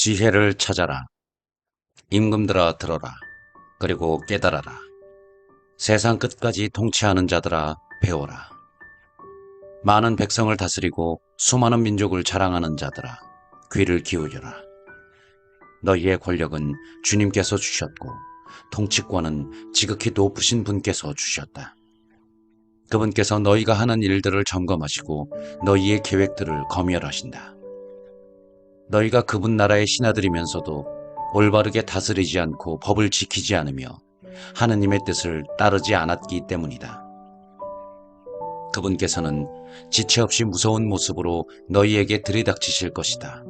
지혜를 찾아라. 임금들아 들어라. 그리고 깨달아라. 세상 끝까지 통치하는 자들아 배워라. 많은 백성을 다스리고 수많은 민족을 자랑하는 자들아 귀를 기울여라. 너희의 권력은 주님께서 주셨고 통치권은 지극히 높으신 분께서 주셨다. 그분께서 너희가 하는 일들을 점검하시고 너희의 계획들을 검열하신다. 너희가 그분 나라의 신하들이면서도 올바르게 다스리지 않고 법을 지키지 않으며 하느님의 뜻을 따르지 않았기 때문이다. 그분께서는 지체 없이 무서운 모습으로 너희에게 들이닥치실 것이다.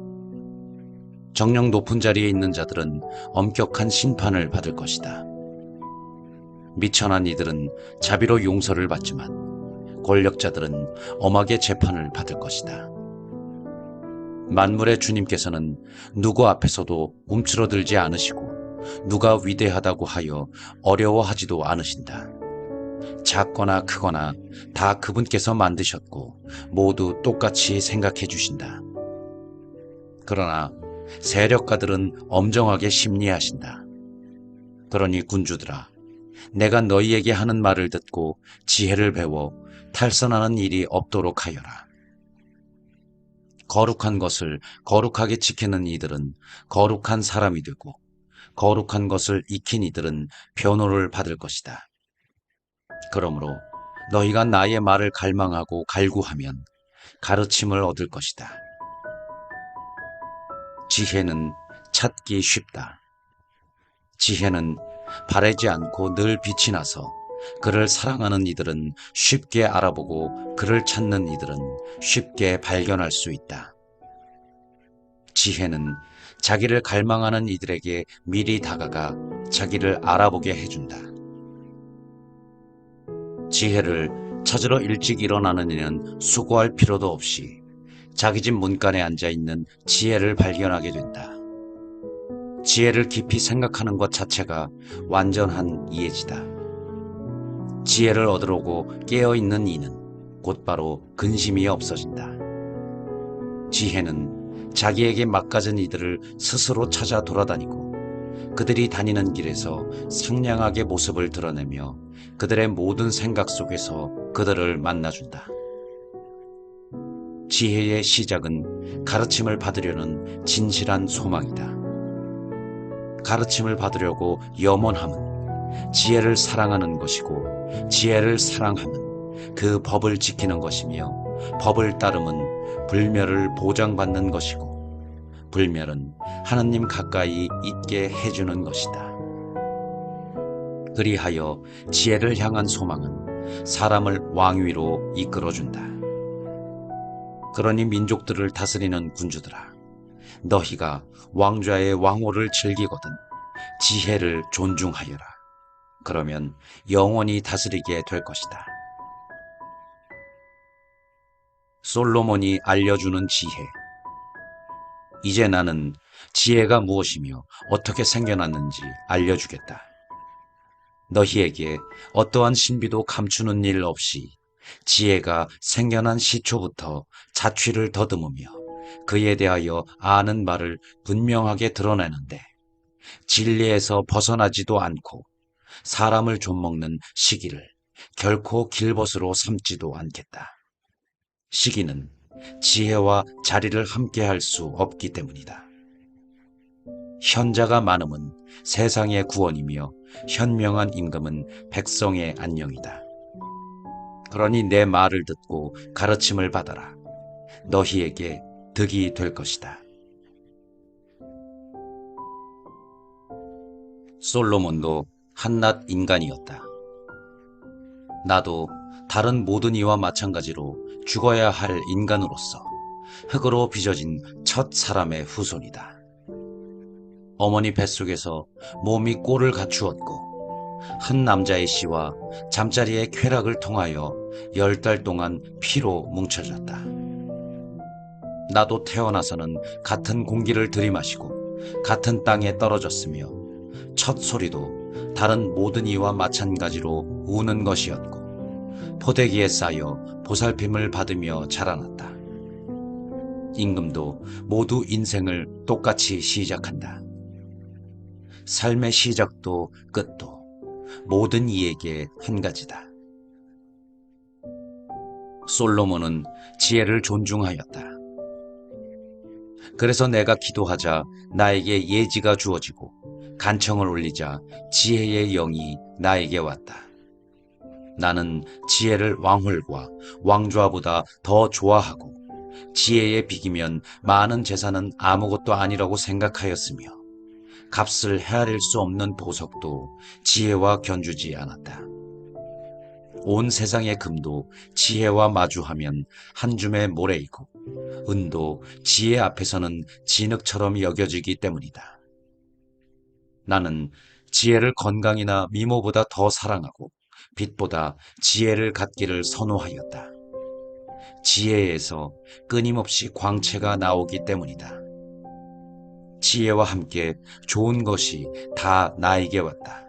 정령 높은 자리에 있는 자들은 엄격한 심판을 받을 것이다. 미천한 이들은 자비로 용서를 받지만 권력자들은 엄하게 재판을 받을 것이다. 만물의 주님께서는 누구 앞에서도 움츠러들지 않으시고 누가 위대하다고 하여 어려워하지도 않으신다. 작거나 크거나 다 그분께서 만드셨고 모두 똑같이 생각해 주신다. 그러나 세력가들은 엄정하게 심리하신다. 그러니 군주들아, 내가 너희에게 하는 말을 듣고 지혜를 배워 탈선하는 일이 없도록 하여라. 거룩한 것을 거룩하게 지키는 이들은 거룩한 사람이 되고 거룩한 것을 익힌 이들은 변호를 받을 것이다. 그러므로 너희가 나의 말을 갈망하고 갈구하면 가르침을 얻을 것이다. 지혜는 찾기 쉽다. 지혜는 바래지 않고 늘 빛이 나서 그를 사랑하는 이들은 쉽게 알아보고 그를 찾는 이들은 쉽게 발견할 수 있다. 지혜는 자기를 갈망하는 이들에게 미리 다가가 자기를 알아보게 해준다. 지혜를 찾으러 일찍 일어나는 이는 수고할 필요도 없이 자기 집 문간에 앉아있는 지혜를 발견하게 된다. 지혜를 깊이 생각하는 것 자체가 완전한 이해지다. 지혜를 얻으려고 깨어있는 이는 곧바로 근심이 없어진다. 지혜는 자기에게 막가진 이들을 스스로 찾아 돌아다니고 그들이 다니는 길에서 상냥하게 모습을 드러내며 그들의 모든 생각 속에서 그들을 만나준다. 지혜의 시작은 가르침을 받으려는 진실한 소망이다. 가르침을 받으려고 염원함은 지혜를 사랑하는 것이고 지혜를 사랑함은 그 법을 지키는 것이며 법을 따름은 불멸을 보장받는 것이고 불멸은 하느님 가까이 있게 해주는 것이다. 그리하여 지혜를 향한 소망은 사람을 왕위로 이끌어준다. 그러니 민족들을 다스리는 군주들아, 너희가 왕좌의 왕호를 즐기거든 지혜를 존중하여라. 그러면 영원히 다스리게 될 것이다. 솔로몬이 알려주는 지혜. 이제 나는 지혜가 무엇이며 어떻게 생겨났는지 알려주겠다. 너희에게 어떠한 신비도 감추는 일 없이 지혜가 생겨난 시초부터 자취를 더듬으며 그에 대하여 아는 바를 분명하게 드러내는데 진리에서 벗어나지도 않고 사람을 좀먹는 시기를 결코 길벗으로 삼지도 않겠다. 시기는 지혜와 자리를 함께 할 수 없기 때문이다. 현자가 많음은 세상의 구원이며 현명한 임금은 백성의 안녕이다. 그러니 내 말을 듣고 가르침을 받아라. 너희에게 득이 될 것이다. 솔로몬도 한낱 인간이었다. 나도 다른 모든 이와 마찬가지로 죽어야 할 인간으로서 흙으로 빚어진 첫 사람의 후손이다. 어머니 뱃속에서 몸이 꼴을 갖추었고 한 남자의 씨와 잠자리의 쾌락을 통하여 10달 동안 피로 뭉쳐졌다. 나도 태어나서는 같은 공기를 들이마시고 같은 땅에 떨어졌으며 첫 소리도 다른 모든 이와 마찬가지로 우는 것이었고 포대기에 쌓여 보살핌을 받으며 자라났다. 임금도 모두 인생을 똑같이 시작한다. 삶의 시작도 끝도 모든 이에게 한 가지다. 솔로몬은 지혜를 존중하였다. 그래서 내가 기도하자 나에게 예지가 주어지고 간청을 올리자 지혜의 영이 나에게 왔다. 나는 지혜를 왕홀과 왕좌보다 더 좋아하고 지혜에 비기면 많은 재산은 아무것도 아니라고 생각하였으며 값을 헤아릴 수 없는 보석도 지혜와 견주지 않았다. 온 세상의 금도 지혜와 마주하면 한 줌의 모래이고 은도 지혜 앞에서는 진흙처럼 여겨지기 때문이다. 나는 지혜를 건강이나 미모보다 더 사랑하고 빛보다 지혜를 갖기를 선호하였다. 지혜에서 끊임없이 광채가 나오기 때문이다. 지혜와 함께 좋은 것이 다 나에게 왔다.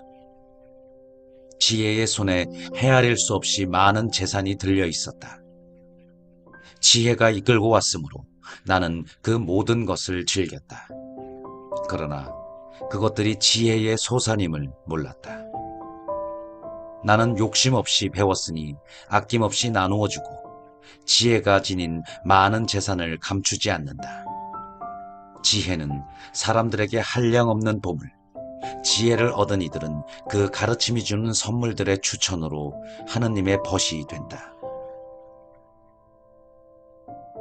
지혜의 손에 헤아릴 수 없이 많은 재산이 들려 있었다. 지혜가 이끌고 왔으므로 나는 그 모든 것을 즐겼다. 그러나 그것들이 지혜의 소산임을 몰랐다. 나는 욕심 없이 배웠으니 아낌없이 나누어주고 지혜가 지닌 많은 재산을 감추지 않는다. 지혜는 사람들에게 한량없는 보물, 지혜를 얻은 이들은 그 가르침이 주는 선물들의 추천으로 하느님의 벗이 된다.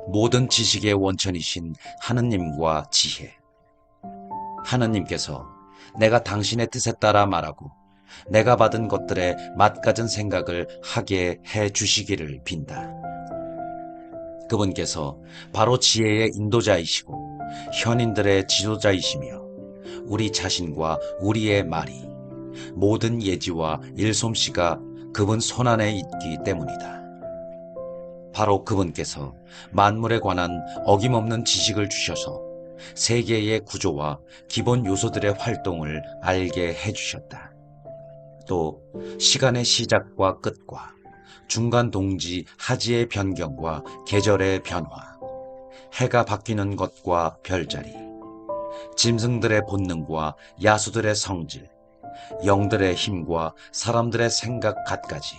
모든 지식의 원천이신 하느님과 지혜. 하느님께서 내가 당신의 뜻에 따라 말하고 내가 받은 것들의 맛가진 생각을 하게 해 주시기를 빈다. 그분께서 바로 지혜의 인도자이시고 현인들의 지도자이시며 우리 자신과 우리의 말이 모든 예지와 일솜씨가 그분 손안에 있기 때문이다. 바로 그분께서 만물에 관한 어김없는 지식을 주셔서 세계의 구조와 기본 요소들의 활동을 알게 해주셨다. 또 시간의 시작과 끝과 중간 동지 하지의 변경과 계절의 변화, 해가 바뀌는 것과 별자리, 짐승들의 본능과 야수들의 성질, 영들의 힘과 사람들의 생각 갖가지,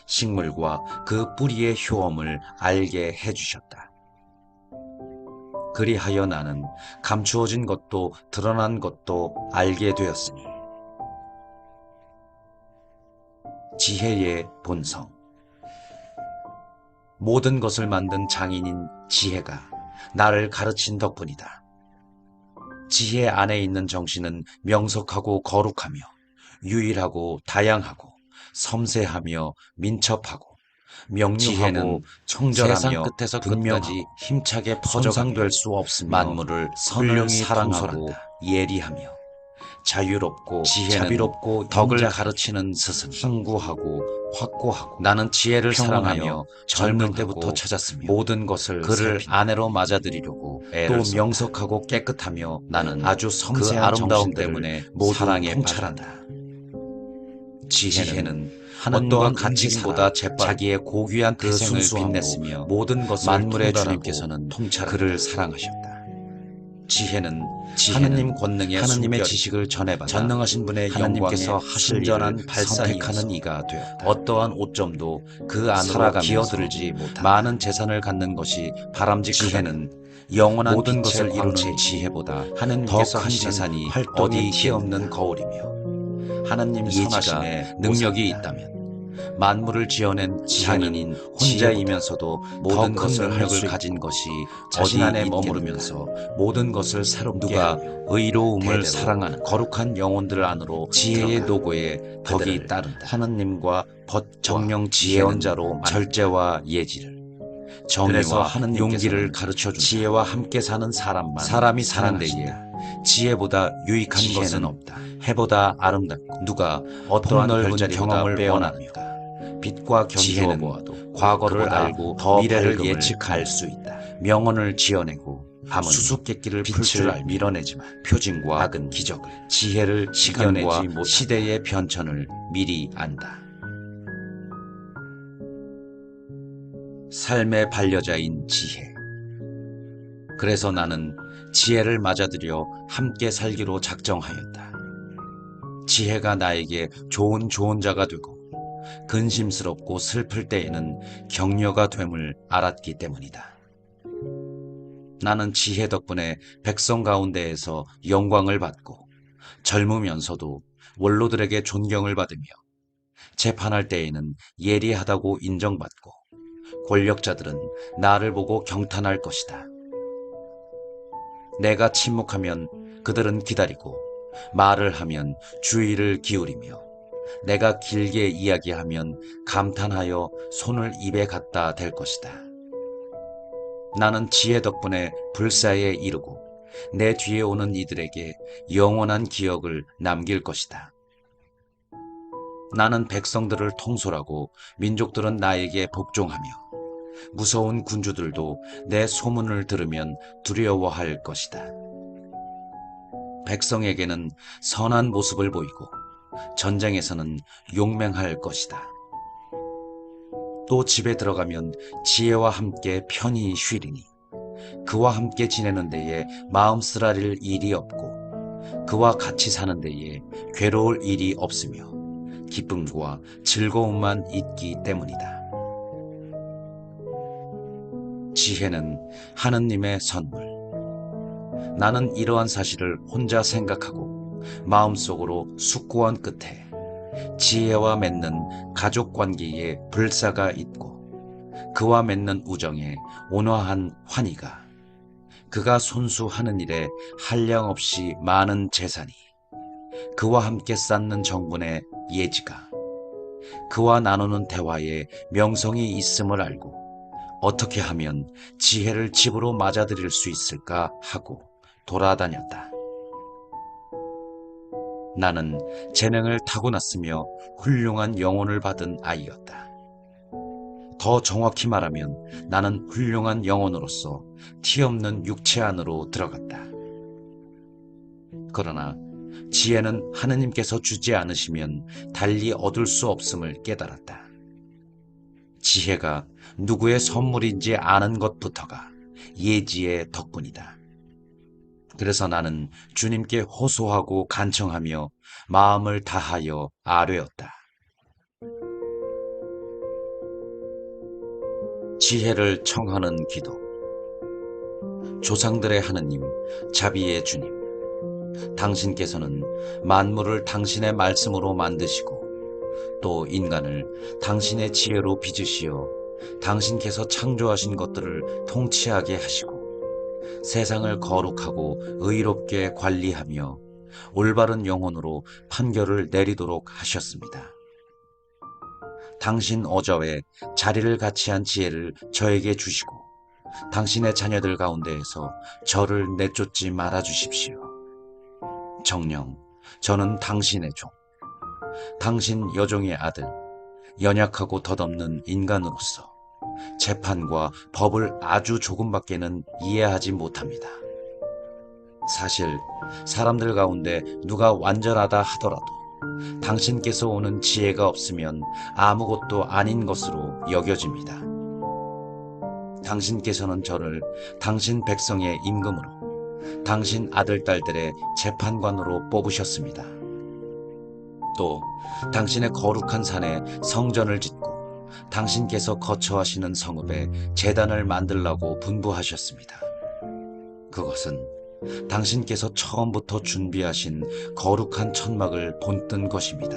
식물과 그 뿌리의 효험을 알게 해주셨다. 그리하여 나는 감추어진 것도 드러난 것도 알게 되었으니 지혜의 본성. 모든 것을 만든 장인인 지혜가 나를 가르친 덕분이다. 지혜 안에 있는 정신은 명석하고 거룩하며 유일하고 다양하고 섬세하며 민첩하고 명료하고 청절하며 세상 끝에서 끝까지 힘차게 퍼져갈 수 없으며 만물을 선을 사랑하고 예리하며 자유롭고 자비롭고 덕을 가르치는 스승, 항구하고 확고하고 나는 지혜를 사랑하며 젊을 때부터 찾았으며 모든 것을 그를 아내로 맞아들이려고 또 명석하고 깨끗하며 나는 아주 섬세한 그 아름다움 때문에 사랑에 통찰한다. 지혜는 하나님과 가치보다 자기의 고귀한 태생을 빛냈으며 모든 것을 만물의 주님께서는 그를 사랑하셨다. 지혜는 하느님 권능의 하느님의 지식을 전해받아 전능하신 분의 영광에서 신전한 발산하는 이가 되었다. 어떠한 오점도 그 안으로 기어들지 못한 많은 재산을 갖는 것이 바람직하다. 지혜는 영원한 모든 것을 이루는 지혜보다 하느님께서 한 재산이 어디 티없는 거울이며 하느님 선하심에 능력이 있다면 만물을 지어낸 장인인 혼자이면서도 모든 것을 능력을 가진 것이 자신 안에 머무르면서 모든 것을 새롭게 누가 의로움을 사랑하는 거룩한 영혼들 안으로 지혜의 노고에 덕이 따른다. 하느님과 정령 지혜원자로 절제와 예지를 정의와 하는 용기를 가르쳐준 지혜와 함께 사는 사람이 사는 데에 지혜보다 유익한 것은 없다. 해보다 아름답고 누가 어떠한 넓은 경험을 원합니까? 빛과 견주어 보아도 과거를 알고 더 미래를 예측할 수 있다. 명언을 지어내고 밤은 수수께끼를 빛을 밀어내지만 표징과 악은 기적을 지혜를 시간과 시대의 변천을 미리 안다. 삶의 반려자인 지혜. 그래서 나는 지혜를 맞아들여 함께 살기로 작정하였다. 지혜가 나에게 좋은 조언자가 되고 근심스럽고 슬플 때에는 격려가 됨을 알았기 때문이다. 나는 지혜 덕분에 백성 가운데에서 영광을 받고 젊으면서도 원로들에게 존경을 받으며 재판할 때에는 예리하다고 인정받고 권력자들은 나를 보고 경탄할 것이다. 내가 침묵하면 그들은 기다리고 말을 하면 주의를 기울이며 내가 길게 이야기하면 감탄하여 손을 입에 갖다 댈 것이다. 나는 지혜 덕분에 불사에 이르고 내 뒤에 오는 이들에게 영원한 기억을 남길 것이다. 나는 백성들을 통솔하고 민족들은 나에게 복종하며 무서운 군주들도 내 소문을 들으면 두려워할 것이다. 백성에게는 선한 모습을 보이고 전쟁에서는 용맹할 것이다. 또 집에 들어가면 지혜와 함께 편히 쉬리니 그와 함께 지내는 데에 마음 쓰라릴 일이 없고 그와 같이 사는 데에 괴로울 일이 없으며 기쁨과 즐거움만 있기 때문이다. 지혜는 하느님의 선물. 나는 이러한 사실을 혼자 생각하고 마음속으로 숙고한 끝에 지혜와 맺는 가족 관계에 불사가 있고 그와 맺는 우정에 온화한 환희가 그가 손수하는 일에 한량없이 많은 재산이 그와 함께 쌓는 정분의 예지가 그와 나누는 대화에 명성이 있음을 알고 어떻게 하면 지혜를 집으로 맞아들일 수 있을까 하고 돌아다녔다. 나는 재능을 타고났으며 훌륭한 영혼을 받은 아이였다. 더 정확히 말하면 나는 훌륭한 영혼으로서 티 없는 육체 안으로 들어갔다. 그러나 지혜는 하느님께서 주지 않으시면 달리 얻을 수 없음을 깨달았다. 지혜가 누구의 선물인지 아는 것부터가 예지의 덕분이다. 그래서 나는 주님께 호소하고 간청하며 마음을 다하여 아뢰었다. 지혜를 청하는 기도. 조상들의 하느님, 자비의 주님, 당신께서는 만물을 당신의 말씀으로 만드시고 또 인간을 당신의 지혜로 빚으시어 당신께서 창조하신 것들을 통치하게 하시고 세상을 거룩하고 의롭게 관리하며 올바른 영혼으로 판결을 내리도록 하셨습니다. 당신 어저에 자리를 같이 한 지혜를 저에게 주시고 당신의 자녀들 가운데에서 저를 내쫓지 말아 주십시오. 정녕, 저는 당신의 종, 당신 여종의 아들, 연약하고 덧없는 인간으로서 재판과 법을 아주 조금밖에는 이해하지 못합니다. 사실 사람들 가운데 누가 완전하다 하더라도 당신께서 오는 지혜가 없으면 아무것도 아닌 것으로 여겨집니다. 당신께서는 저를 당신 백성의 임금으로 당신 아들, 딸들의 재판관으로 뽑으셨습니다. 또 당신의 거룩한 산에 성전을 짓고 당신께서 거처하시는 성읍에 제단을 만들라고 분부하셨습니다. 그것은 당신께서 처음부터 준비하신 거룩한 천막을 본뜬 것입니다.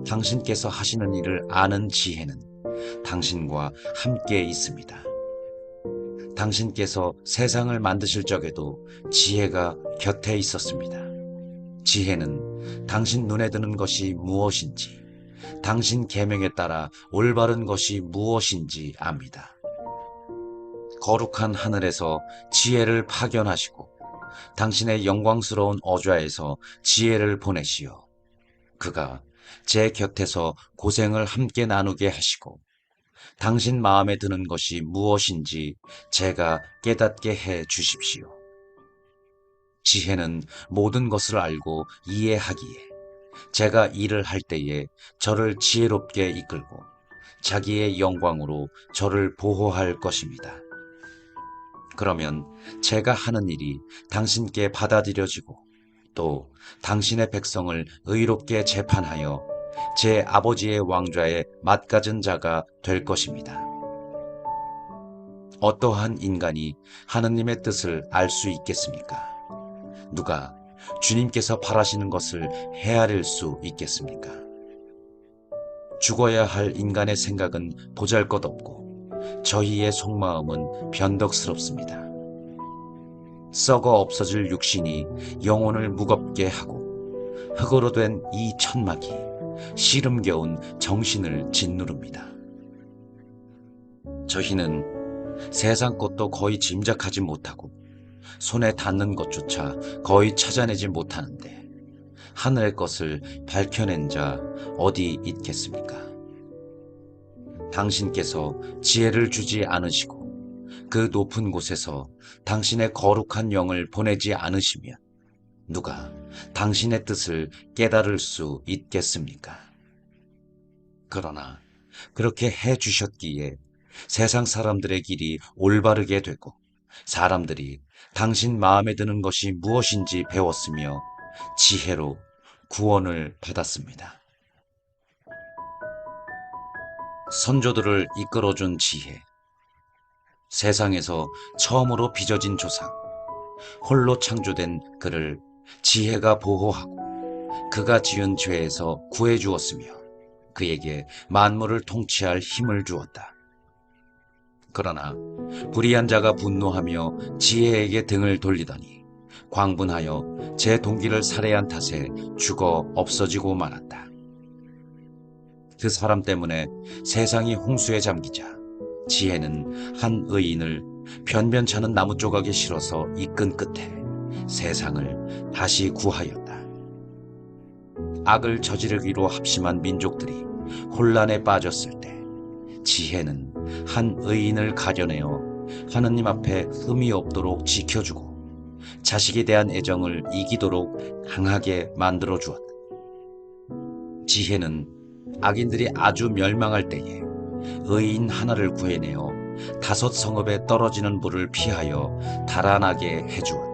당신께서 하시는 일을 아는 지혜는 당신과 함께 있습니다. 당신께서 세상을 만드실 적에도 지혜가 곁에 있었습니다. 지혜는 당신 눈에 드는 것이 무엇인지, 당신 계명에 따라 올바른 것이 무엇인지 압니다. 거룩한 하늘에서 지혜를 파견하시고 당신의 영광스러운 어좌에서 지혜를 보내시어 그가 제 곁에서 고생을 함께 나누게 하시고 당신 마음에 드는 것이 무엇인지 제가 깨닫게 해 주십시오. 지혜는 모든 것을 알고 이해하기에 제가 일을 할 때에 저를 지혜롭게 이끌고 자기의 영광으로 저를 보호할 것입니다. 그러면 제가 하는 일이 당신께 받아들여지고 또 당신의 백성을 의롭게 재판하여 제 아버지의 왕좌에 맡가진 자가 될 것입니다. 어떠한 인간이 하느님의 뜻을 알 수 있겠습니까? 누가 주님께서 바라시는 것을 헤아릴 수 있겠습니까? 죽어야 할 인간의 생각은 보잘것없고 저희의 속마음은 변덕스럽습니다. 썩어 없어질 육신이 영혼을 무겁게 하고 흙으로 된 이 천막이 시름겨운 정신을 짓누릅니다. 저희는 세상 것도 거의 짐작하지 못하고 손에 닿는 것조차 거의 찾아내지 못하는데 하늘의 것을 밝혀낸 자 어디 있겠습니까? 당신께서 지혜를 주지 않으시고 그 높은 곳에서 당신의 거룩한 영을 보내지 않으시면 누가 당신의 뜻을 깨달을 수 있겠습니까? 그러나 그렇게 해 주셨기에 세상 사람들의 길이 올바르게 되고 사람들이 당신 마음에 드는 것이 무엇인지 배웠으며 지혜로 구원을 받았습니다. 선조들을 이끌어준 지혜, 세상에서 처음으로 빚어진 조상, 홀로 창조된 그를 지혜가 보호하고 그가 지은 죄에서 구해주었으며 그에게 만물을 통치할 힘을 주었다. 그러나 불의한 자가 분노하며 지혜에게 등을 돌리더니 광분하여 제 동기를 살해한 탓에 죽어 없어지고 말았다. 그 사람 때문에 세상이 홍수에 잠기자 지혜는 한 의인을 변변찮은 나무 조각에 실어서 이끈 끝에 세상을 다시 구하였다. 악을 저지르기로 합심한 민족들이 혼란에 빠졌을 때 지혜는 한 의인을 가려내어 하느님 앞에 흠이 없도록 지켜주고 자식에 대한 애정을 이기도록 강하게 만들어 주었다. 지혜는 악인들이 아주 멸망할 때에 의인 하나를 구해내어 5 성읍에 떨어지는 불을 피하여 달아나게 해주었다.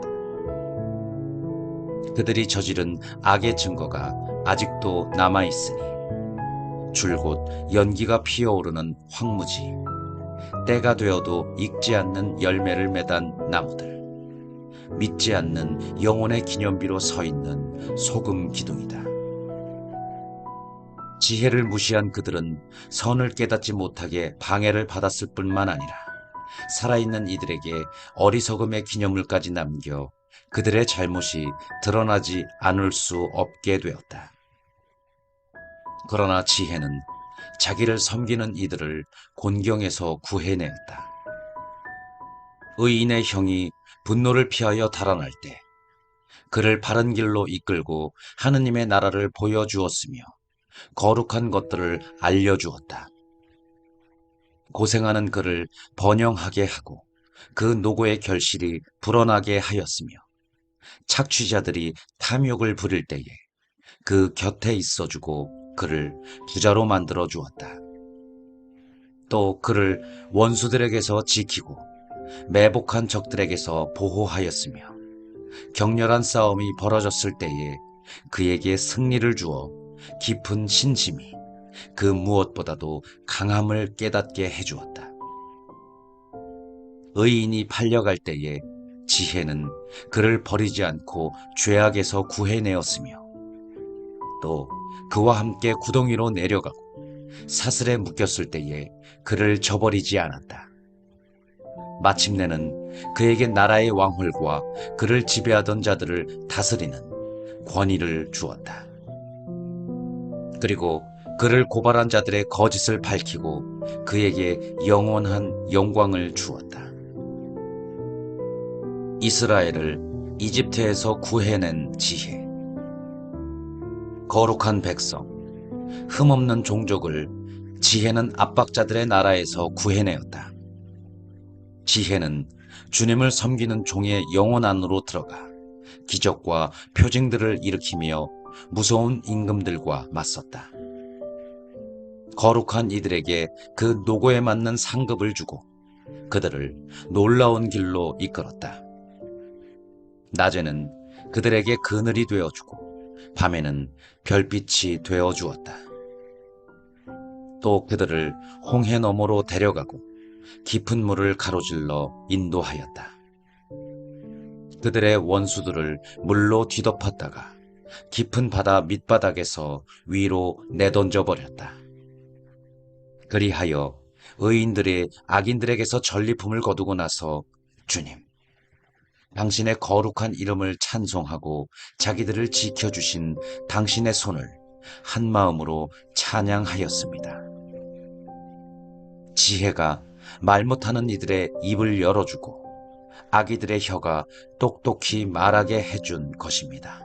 그들이 저지른 악의 증거가 아직도 남아있으니 줄곧 연기가 피어오르는 황무지, 때가 되어도 익지 않는 열매를 맺은 나무들, 믿지 않는 영혼의 기념비로 서 있는 소금 기둥이다. 지혜를 무시한 그들은 선을 깨닫지 못하게 방해를 받았을 뿐만 아니라 살아있는 이들에게 어리석음의 기념물까지 남겨 그들의 잘못이 드러나지 않을 수 없게 되었다. 그러나 지혜는 자기를 섬기는 이들을 곤경에서 구해내었다. 의인의 형이 분노를 피하여 달아날 때 그를 바른 길로 이끌고 하느님의 나라를 보여주었으며 거룩한 것들을 알려주었다. 고생하는 그를 번영하게 하고 그 노고의 결실이 불어나게 하였으며 착취자들이 탐욕을 부릴 때에 그 곁에 있어주고 그를 부자로 만들어 주었다. 또 그를 원수들에게서 지키고 매복한 적들에게서 보호하였으며 격렬한 싸움이 벌어졌을 때에 그에게 승리를 주어 깊은 신심이 그 무엇보다도 강함을 깨닫게 해주었다. 의인이 팔려갈 때에 지혜는 그를 버리지 않고 죄악에서 구해내었으며 또 그와 함께 구덩이로 내려가고 사슬에 묶였을 때에 그를 저버리지 않았다. 마침내는 그에게 나라의 왕홀과 그를 지배하던 자들을 다스리는 권위를 주었다. 그리고 그를 고발한 자들의 거짓을 밝히고 그에게 영원한 영광을 주었다. 이스라엘을 이집트에서 구해낸 지혜, 거룩한 백성, 흠없는 종족을 지혜는 압박자들의 나라에서 구해내었다. 지혜는 주님을 섬기는 종의 영혼 안으로 들어가 기적과 표징들을 일으키며 무서운 임금들과 맞섰다. 거룩한 이들에게 그 노고에 맞는 상급을 주고 그들을 놀라운 길로 이끌었다. 낮에는 그들에게 그늘이 되어주고 밤에는 별빛이 되어주었다. 또 그들을 홍해 너머로 데려가고 깊은 물을 가로질러 인도하였다. 그들의 원수들을 물로 뒤덮었다가 깊은 바다 밑바닥에서 위로 내던져 버렸다. 그리하여 의인들이 악인들에게서 전리품을 거두고 나서 주님, 당신의 거룩한 이름을 찬송하고 자기들을 지켜주신 당신의 손을 한 마음으로 찬양하였습니다. 지혜가 말 못하는 이들의 입을 열어주고 아기들의 혀가 똑똑히 말하게 해준 것입니다.